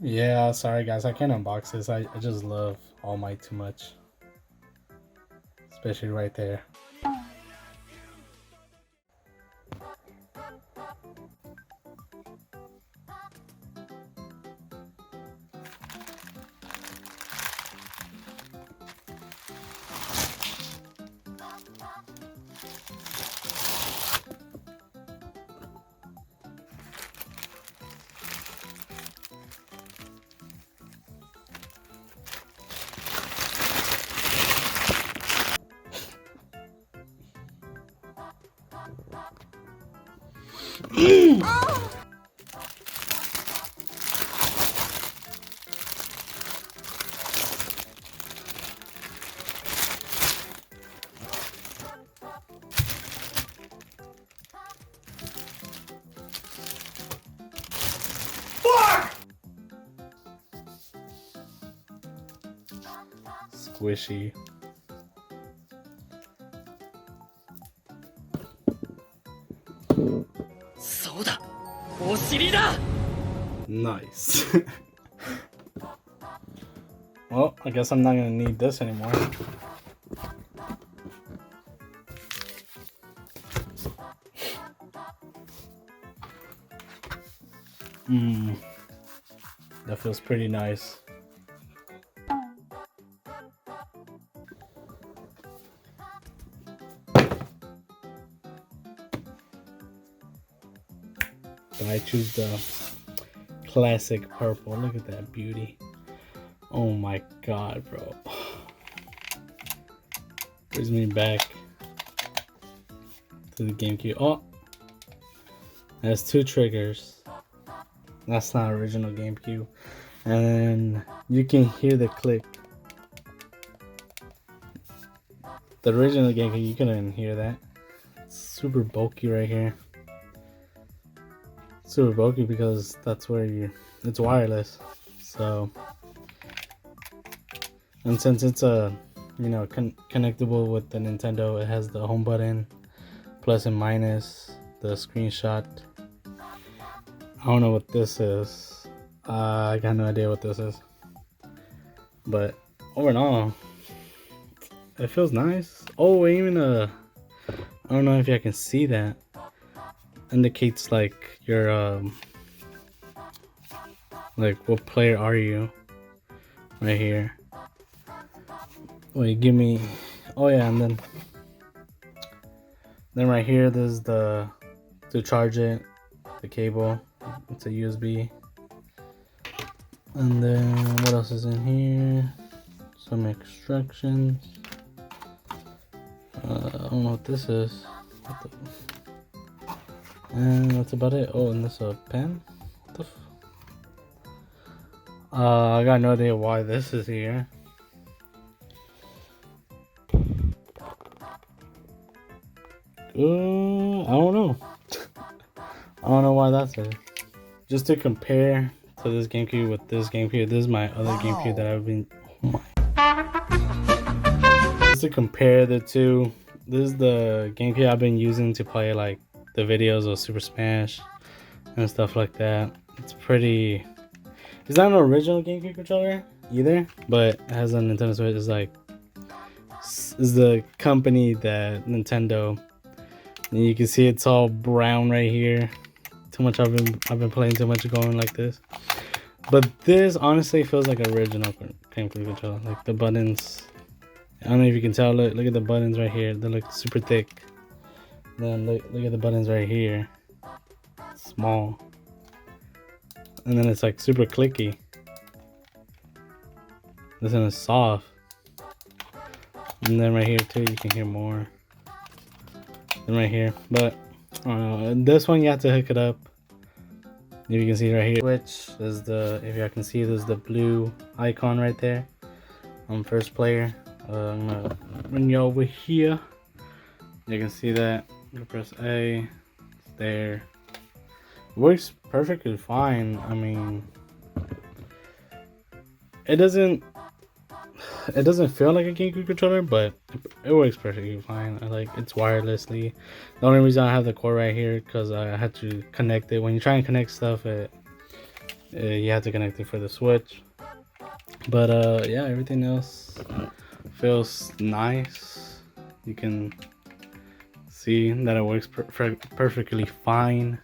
Yeah, sorry guys, I can't unbox this. I just love All Might too much. Especially right there. Squishy. Nice. Well, I guess I'm not gonna need this anymore. That feels pretty nice. But I choose the classic purple. Look at that beauty. Oh my god, bro. Brings me back to the GameCube. Oh, it has 2 triggers. That's not original GameCube. And then you can hear the click. The original GameCube, you couldn't hear that. It's super bulky right here. Super bulky because that's where it's wireless. So, and since it's connectable with the Nintendo, it has the home button, plus and minus, the screenshot. I don't know what this is. I got no idea what this is. But overall, it feels nice. Oh, even I don't know if you can see that. Indicates like your like what player are you right here. Wait, give me. Oh yeah, and then right here there's the to charge it, the cable. It's a USB. And then what else is in here? Some instructions. I don't know what this is. And that's about it. Oh, and this a pen. What the I got no idea why this is here. I don't know. I don't know why that's there. Just to compare to this GameCube with this GameCube, this is my other GameCube that I've been. Oh my. Just to compare the two, this is the GameCube I've been using to play like the videos of Super Smash and stuff like that. It's pretty. It's not an original GameCube controller either, but it has a Nintendo Switch. It's like is the company that Nintendo. And you can see it's all brown right here. Too much. I've been playing too much going like this. But this honestly feels like original GameCube controller. Like the buttons. I don't know if you can tell. Look at the buttons right here. They look super thick. Then look at the buttons right here. Small. And then it's like super clicky. This one is soft. And then right here too, you can hear more. And right here, but I don't know. And this one you have to hook it up. If you can see right here, which is if you can see, there's the blue icon right there on first player. I'm gonna bring you over here. You can see that. You press A. It's there. It works perfectly fine. I mean, it doesn't feel like a GameCube controller, but it works perfectly fine. It's wirelessly. The only reason I have the cord right here because I had to connect it. When you try and connect stuff, it You have to connect it for the Switch. But yeah, everything else feels nice. You can see that it works perfectly fine.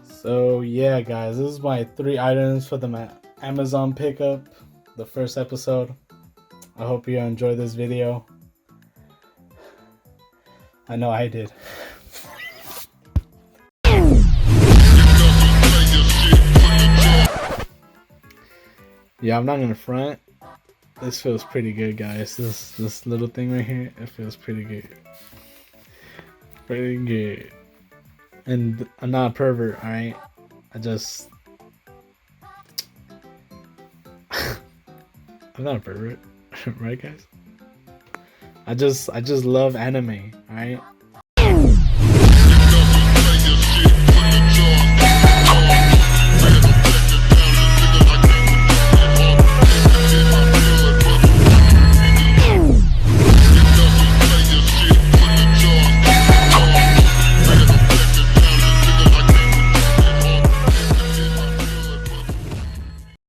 So yeah, guys, this is my 3 items for the Amazon pickup, the first episode. I hope you enjoyed this video. I know I did. Yeah, I'm not gonna front. This feels pretty good, guys. This little thing right here, it feels pretty good. Pretty good. And I'm not a pervert, alright? I just I'm not a pervert, right guys? I just love anime, alright?